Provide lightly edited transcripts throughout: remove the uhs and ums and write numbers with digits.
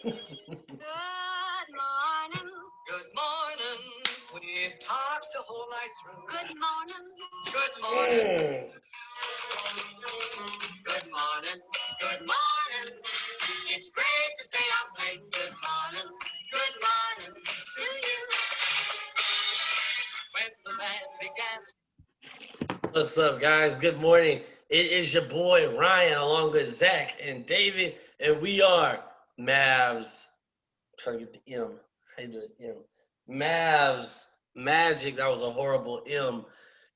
Good morning. Good morning. We've talked the whole night through. Good morning. Good morning. Good morning. Good morning. It's great to stay up late. Good morning. Good morning to you. When the band began. What's up, guys? Good morning. It is your boy Ryan, along with Zach and David, and we are Mavs. Trying to get the M. How you do it? M. Mavs. Magic. That was a horrible M.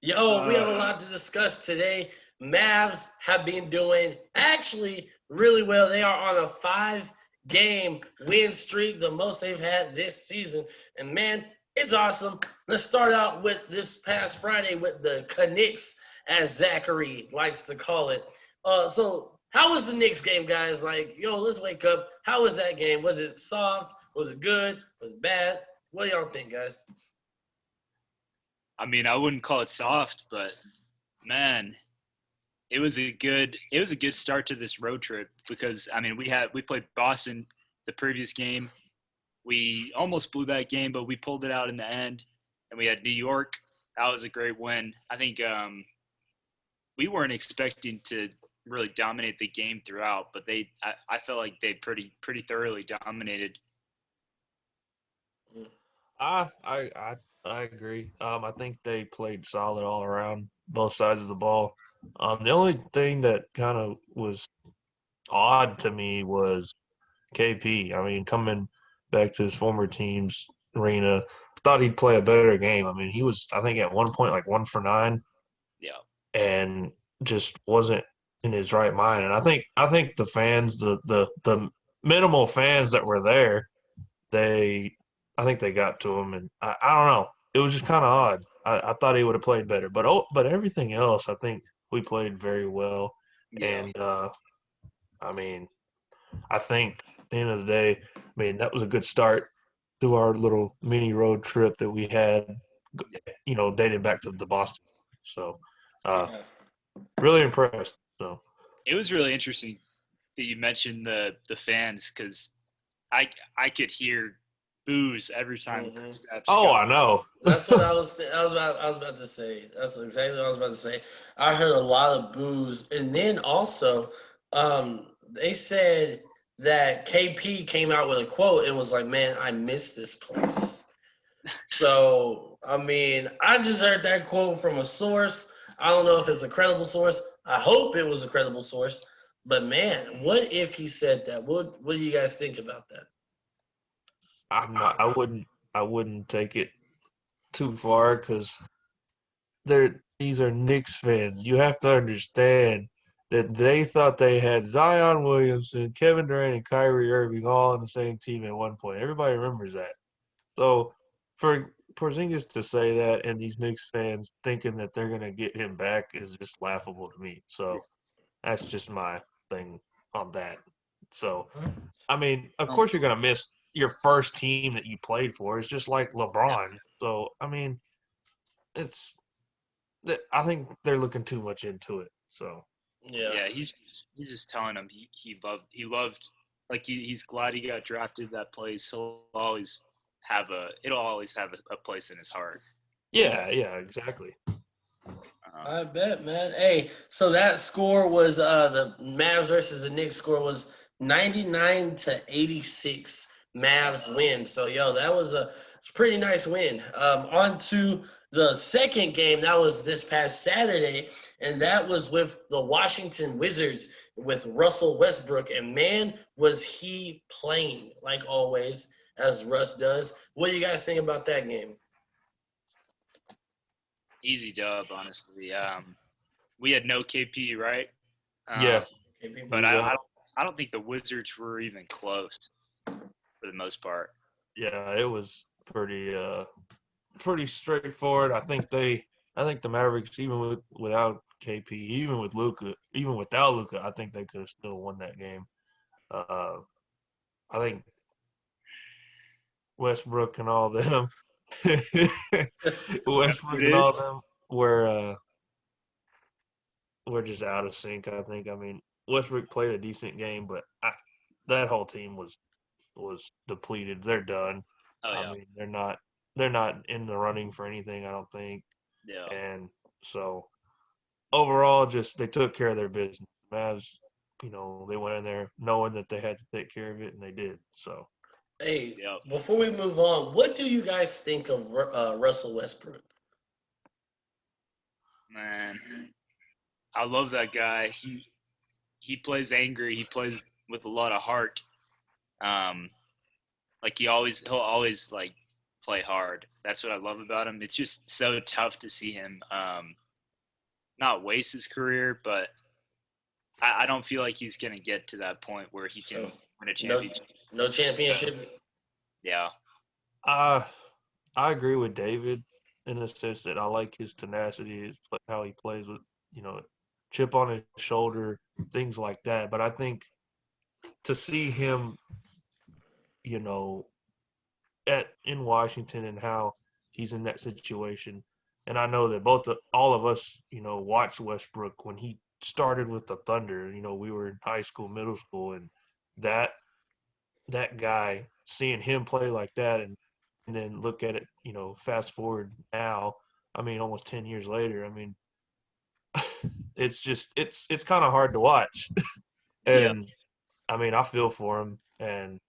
Yo, we have a lot to discuss today. Mavs have been doing actually really well. They are on a 5-game win streak, the most they've had this season. And man, it's awesome. Let's start out with this past Friday with the Knicks, as Zachary likes to call it. So how was the Knicks game, guys? Like, yo, let's wake up. How was that game? Was it soft? Was it good? Was it bad? What do y'all think, guys? I mean, I wouldn't call it soft, but man, it was a good start to this road trip because I mean we played Boston the previous game. We almost blew that game, but we pulled it out in the end. And we had New York. That was a great win. I think we weren't expecting to really dominate the game throughout, but I felt like they pretty thoroughly dominated. I agree. I think they played solid all around, both sides of the ball. The only thing that kind of was odd to me was KP. I mean, coming back to his former team's arena, thought he'd play a better game. I mean, he was, I think, at one point like 1 for 9, Yeah. and just wasn't in his right mind. And I think the fans, the minimal fans that were there, they I think they got to him, and I don't know. It was just kind of odd. I thought he would have played better, but everything else, I think we played very well. Yeah. And I mean, I think at the end of the day, I mean that was a good start to our little mini road trip that we had, dating back to the Boston. So, uh, Yeah. really impressed. So, It was really interesting that you mentioned the fans because I could hear boos every time hmm Kristaps oh, got. I know. That's what I was about to say. That's exactly what I was about to say. I heard a lot of boos, and then also, they said that KP came out with a quote and was like, "Man, I miss this place." So, I mean, I just heard that quote from a source. I don't know if it's a credible source. I hope it was a credible source. But man, what if he said that? What do you guys think about that? I'm not. I wouldn't take it too far because these are Knicks fans. You have to understand that they thought they had Zion Williamson, Kevin Durant, and Kyrie Irving all on the same team at one point. Everybody remembers that. So for Porzingis to say that and these Knicks fans thinking that they're gonna get him back is just laughable to me. So that's just my thing on that. So I mean, of Um, course you're gonna miss your first team that you played for. It's just like yeah. LeBron. So I mean, it's I think they're looking too much into it. So Yeah. Yeah, he's just telling him he loved like he's glad he got drafted that place. It'll always have a place in his heart. yeah, exactly. Um, I bet, man. Hey, so that score was the Mavs versus the Knicks score was 99-86. Mavs win. So yo, that was it's a pretty nice win. On to the second game. That was this past Saturday, and that was with the Washington Wizards with Russell Westbrook. And man, was he playing like always, as Russ does. What do you guys think about that game? Easy dub, honestly. We had no KP, right? Yeah, Um, KP? but we I don't think the Wizards were even close for the most part. yeah, it was pretty straightforward. I think the Mavericks, even without KP, even with Luca, even without Luca, I think they could have still won that game. Uh, I think Westbrook and all them, It Westbrook and is. all them were just out of sync. I think. I mean, Westbrook played a decent game, but that whole team was. was depleted. They're done. Oh I yeah. mean, they're not in the running for anything, I don't think. Yeah. And so overall, just they took care of their business. Mavs, they went in there knowing that they had to take care of it, and they did. So Hey, Yep. before we move on, what do you guys think of Russell Westbrook? Man, I love that guy. He plays angry. He plays with a lot of heart. Um, like he'll always like play hard. That's what I love about him. It's just so tough to see him not waste his career, but I don't feel like he's gonna get to that point where he So, can win a no, championship. no championship. Yeah, I I agree with David in the sense that I like his tenacity, how he plays with you know chip on his shoulder, things like that. But I think to see him, you know, at in Washington and how he's in that situation. And I know that all of us, watched Westbrook when he started with the Thunder. We were in high school, middle school, and that that guy, seeing him play like that, and then look at it, fast forward now. I mean, almost 10 years later. I mean, it's kind of hard to watch. yeah, And I mean, I feel for him, and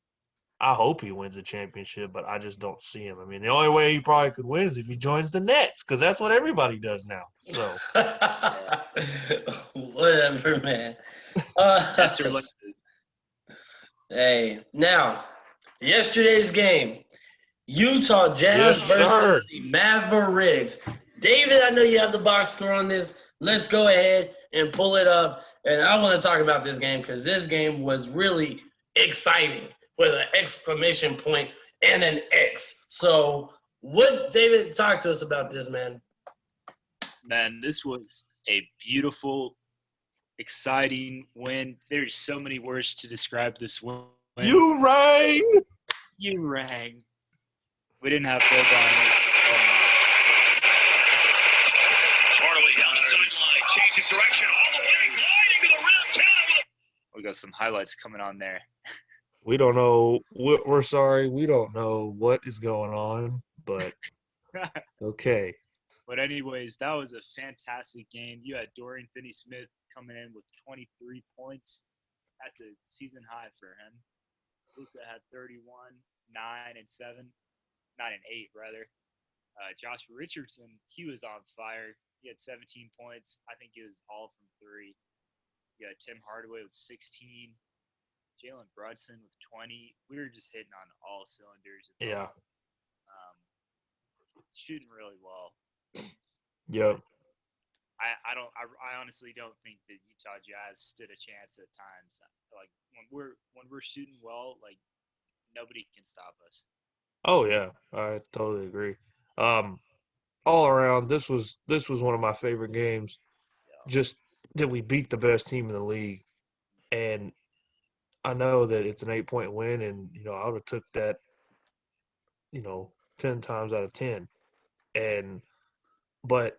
I hope he wins a championship, but I just don't see him. I mean, the only way he probably could win is if he joins the Nets, because that's what everybody does now. So, Whatever, man. that's are like Hey, now, yesterday's game, Utah Jazz yes, versus sir. the Mavericks. David, I know you have the box score on this. Let's go ahead and pull it up. And I want to talk about this game because this game was really exciting with an exclamation point and an X. So, what, David, talk to us about this, man. man. This was a beautiful, exciting win. There's so many words to describe this win. You rang. You rang. We didn't have Boban. Hardaway down the sideline, changes direction all the way, gliding to the rim. We got some highlights coming on there. We don't know. We're sorry. We don't know what is going on, but okay. But anyways, that was a fantastic game. You had Dorian Finney-Smith coming in with 23 points. That's a season high for him. Luka had 31, 9 and 7, 9 and 8 rather. Josh Richardson, he was on fire. He had 17 points. I think he was all from three. You had Tim Hardaway with 16. Jalen Brunson with 20. We were just hitting on all cylinders. Yeah. Shooting really well. Yep. I honestly don't think that Utah Jazz stood a chance at times. Like when we're shooting well, like nobody can stop us. Oh yeah, I totally agree. Um, all around, this was one of my favorite games. Yeah. Just that we beat the best team in the league, and I know that it's an 8-point win, and I would have took that, 10 times out of 10. And but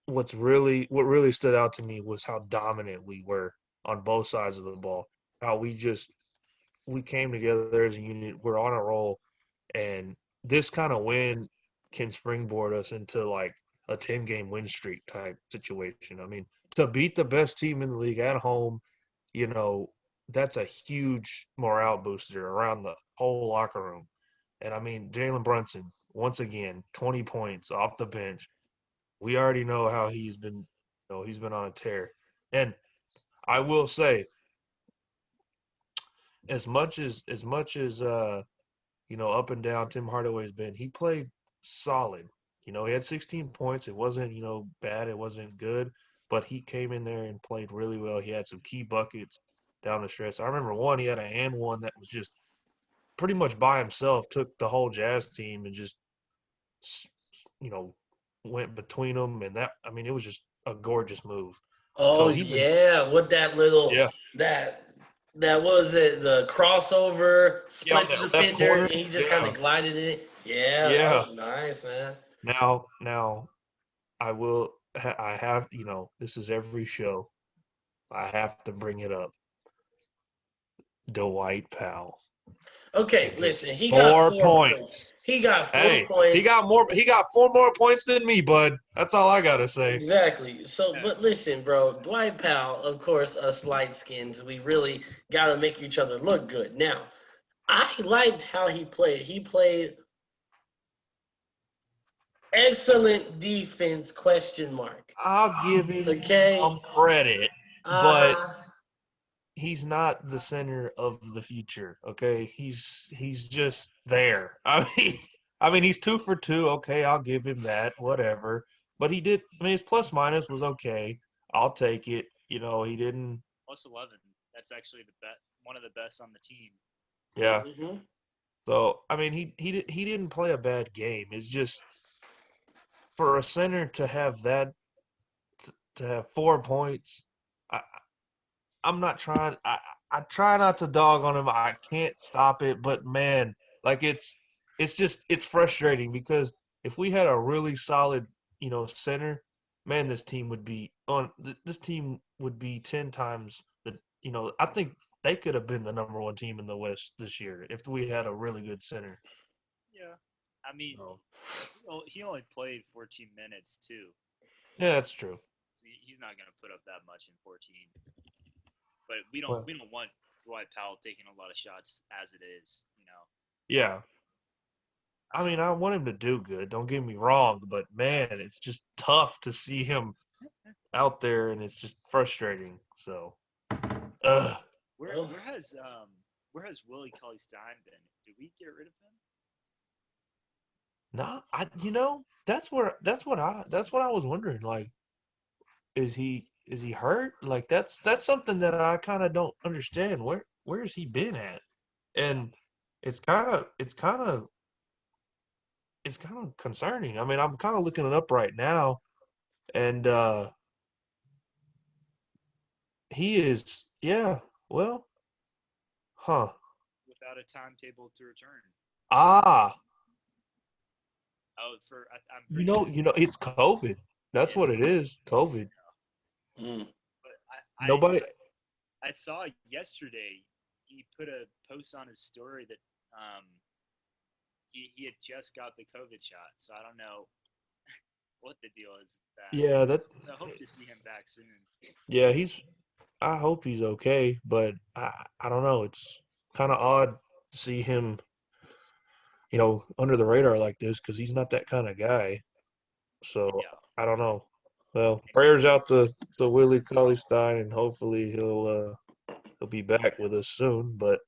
what really stood out to me was how dominant we were on both sides of the ball. How we came together as a unit. We're on a roll, and this kind of win can springboard us into like a 10-game win streak type situation. I mean, to beat the best team in the league at home, you know, that's a huge morale booster around the whole locker room. And I mean, Jalen Brunson, once again, 20 points off the bench. We already know how he's been on a tear. And I will say, as much as up and down Tim Hardaway's been, he played solid. He had 16 points. It wasn't, bad. It wasn't good, but he came in there and played really well. He had some key buckets down the stretch. I remember one, he had a and one that was just pretty much by himself, took the whole Jazz team and just, you know, went between them. And I mean, it was just a gorgeous move. Oh So he been, yeah, with that little yeah, that that was it, the crossover, yeah, on split the that left defender, corner, and he just kind yeah, of glided in. Yeah, that yeah. was nice, man. Now, I have, this is every show. I have to bring it up. Dwight Powell. Okay, listen, he got 4 4 points. points. He got 4 Hey, points. he got more. He got 4 more points than me, bud. That's all I gotta say. Exactly. So, but listen, bro, Dwight Powell, of course, us light skins, we really got to make each other look good. Now, I liked how he played. He played excellent defense, question mark. I'll give him Okay. some credit, but Uh-huh. he's not the center of the future. Okay, he's just there. I mean, he's 2 for 2. Okay, I'll give him that. Whatever. But he did. I mean, his plus minus was okay. I'll take it. He didn't. Plus 11. That's actually one of the best on the team. Yeah. Mm-hmm. So I mean, he didn't play a bad game. It's just for a center to have that to have 4 points. I, I'm not trying. I try not to dog on him. I can't stop it, but man, like it's frustrating because if we had a really solid, center, man, this team would be 10 times the. I think they could have been the number one team in the West this year if we had a really good center. Yeah. I mean, So, he only played 14 minutes too. yeah, that's true. So he's not going to put up that much in 14. But we don't Well, we don't want Dwight Powell taking a lot of shots as it is. yeah. I mean, I want him to do good. Don't get me wrong, but man, it's just tough to see him out there, and it's just frustrating. So, ugh. Where Well, where has Willie Cauley Stein been? Did we get rid of him? No, that's what I was wondering. Like, is he hurt? Like, that's something that I kind of don't understand. Where has he been at? And it's kind of it's kind of it's kind of concerning. I mean, I'm kind of looking it up right now, and he is, yeah. Well, huh? Without a timetable to return. Ah, Oh, I'm you pretty know, sure. you know, it's COVID. That's Yeah, what it is. COVID. mm. but Nobody. I saw yesterday he put a post on his story that he had just got the COVID shot. So I don't know what the deal is with that. Yeah, So I hope to see him back soon. yeah. I hope he's okay, but I don't know. It's kind of odd to see him, under the radar like this because he's not that kind of guy. So Yeah. I don't know. Well, prayers out to Willie Cauley Stein, and hopefully he'll be back with us soon. But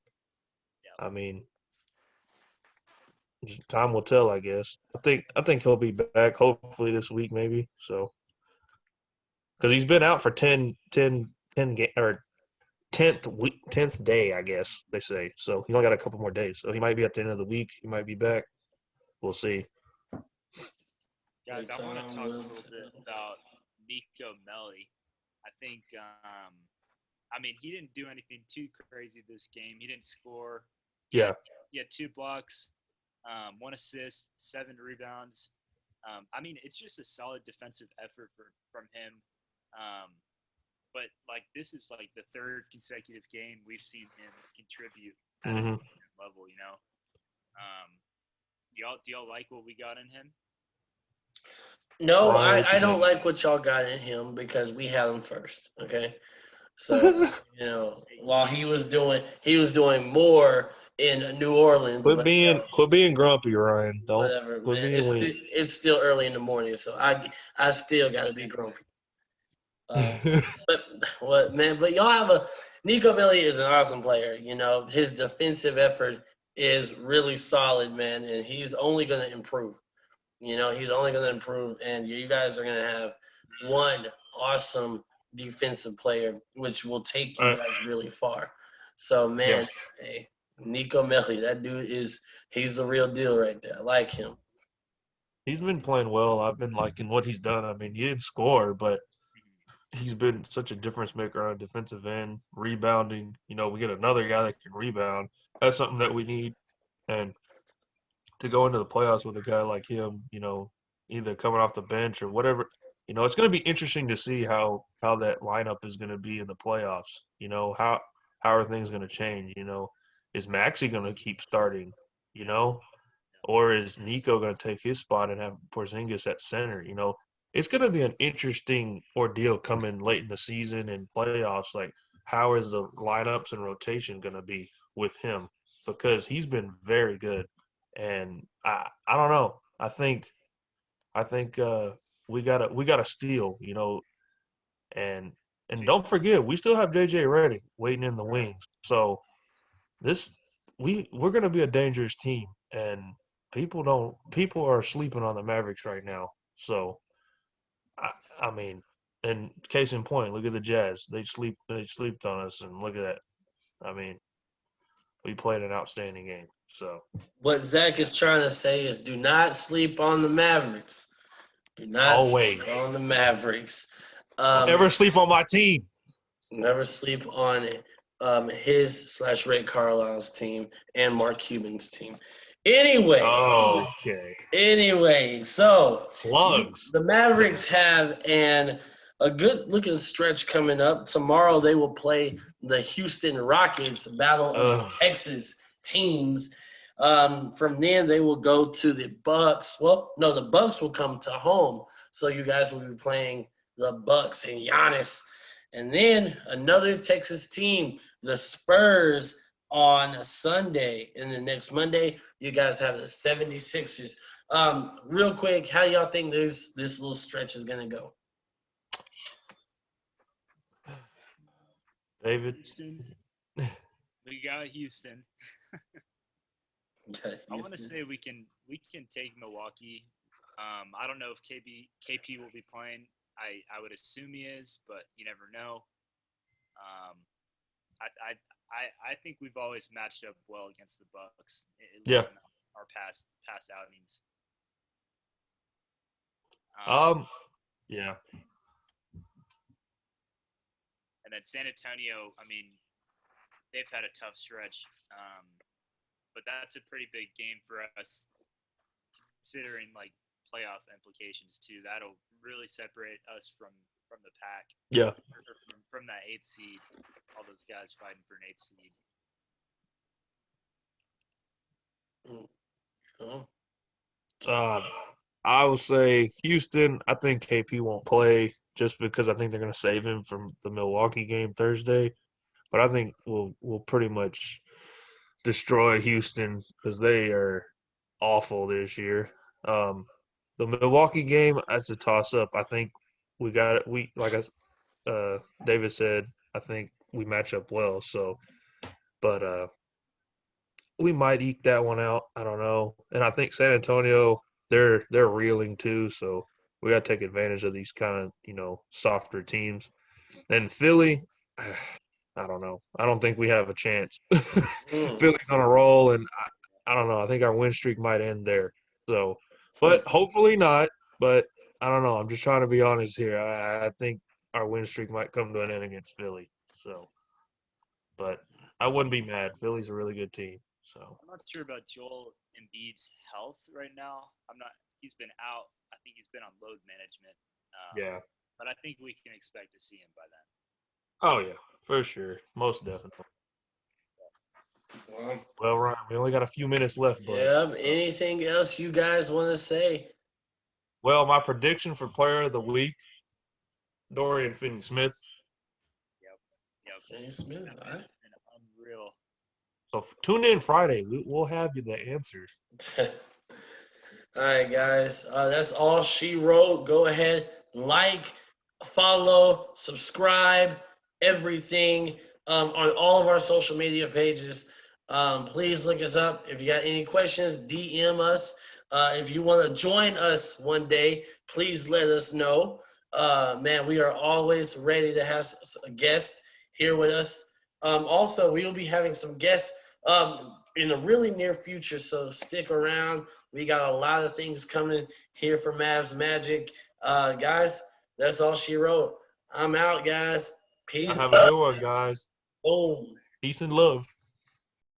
Yeah. I mean, just time will tell, I guess. I think he'll be back hopefully this week maybe. So because he's been out for 10 or 10th day, I guess they say. So he's only got a couple more days. So he might be at the end of the week. He might be back. We'll see. Guys, I want to talk a little bit about Nico Melli. I think, I mean, he didn't do anything too crazy this game. He didn't score. Yeah. He had 2 blocks, 1 assist, 7 rebounds. I mean, it's just a solid defensive effort from him. But like this is like the 3rd consecutive game we've seen him contribute at a decent level. Do y'all like what we got in him? No, Ryan, what I you don't think? like what y'all got in him because we had him first. Okay. So, while he was doing more in New Orleans, Quit but being grumpy, Ryan. Don't whatever, quit man. being weak. It's still early in the morning, so I still got to be grumpy. But what, man? But y'all have Nico Melli is an awesome player. His defensive effort is really solid, man, and he's only going to improve. He's only going to improve, and you guys are going to have one awesome defensive player, which will take you guys really far. So, man, hey, Nico Melli, that dude he's the real deal right there. I like him. He's been playing well. I've been liking what he's done. I mean, he didn't score, but he's been such a difference maker on a defensive end, rebounding. We get another guy that can rebound. That's something that we need. And to go into the playoffs with a guy like him, either coming off the bench or whatever, it's going to be interesting to see how that lineup is going to be in the playoffs. How are things going to change? is Maxey going to keep starting, you know? Or is Nico going to take his spot and have Porzingis at center, you know? It's going to be an interesting ordeal coming late in the season and playoffs. Like, how is the lineups and rotation going to be with him? Because he's been very good. And I don't know. I think we gotta steal, you know, and don't forget we still have JJ Redick waiting in the wings. So this we're gonna be a dangerous team, and people are sleeping on the Mavericks right now. So I mean, and case in point, look at the Jazz. They slept on us, and look at that. I mean, we played an outstanding game. So What Zach is trying to say is do not sleep on the Mavericks. Do not always, sleep on the Mavericks. don't ever sleep on my team. Never sleep on his/Ray Carlisle's team and Mark Cuban's team. Anyway, Okay. So Plugs. the Mavericks have a good looking stretch coming up. Tomorrow they will play the Houston Rockets, battle of the Texas teams. From then they will go to the Bucks. Well, no, the Bucks will come to home, so you guys will be playing the Bucks and Giannis. And then another Texas team, the Spurs, on Sunday. And then next Monday, you guys have the 76ers. Real quick, how y'all think this little stretch is going to go? David? Houston. We got Houston. I want to say we can take Milwaukee. I don't know if KP will be playing. I would assume he is, but you never know. I think we've always matched up well against the Bucks. In our past outings. Yeah. And then San Antonio, I mean, they've had a tough stretch, but that's a pretty big game for us, considering like playoff implications too. That'll really separate us from the pack. Yeah. From that 8th seed, all those guys fighting for an 8th seed. I would say Houston. I think KP won't play just because I think they're going to save him from the Milwaukee game Thursday. But I think we'll pretty much destroy Houston because they are awful this year. The Milwaukee game, that's a toss up. I think we got it. We like David said. I think we match up well. So, but we might eke that one out. I don't know. And I think San Antonio, they're reeling too. So we got to take advantage of these kind of softer teams. And Philly, I don't know. I don't think we have a chance. Philly's on a roll, and I don't know. I think our win streak might end there. So, but hopefully not. But I don't know. I'm just trying to be honest here. I think our win streak might come to an end against Philly. So, but I wouldn't be mad. Philly's a really good team. So I'm not sure about Joel Embiid's health right now. He's been out. I think he's been on load management. Yeah. But I think we can expect to see him by then. Oh yeah, for sure, most definitely. Well, Ryan, we only got a few minutes left, bud. Yeah. Anything else you guys want to say? Well, my prediction for Player of the Week, Dorian Finney-Smith. Yep. Finney-Smith, all right. Unreal. So tune in Friday. We'll have you the answers. All right, guys. That's all she wrote. Go ahead, like, follow, subscribe, everything on all of our social media pages. Please look us up. If you got any questions, DM us. If you want to join us one day, please let us know. Man, we are always ready to have a guest here with us. Also, we will be having some guests in the really near future, so stick around. We got a lot of things coming here for Mavs Magic. Guys, that's all she wrote. I'm out, guys. Peace. Have a good one, guys. Boom. Peace and love.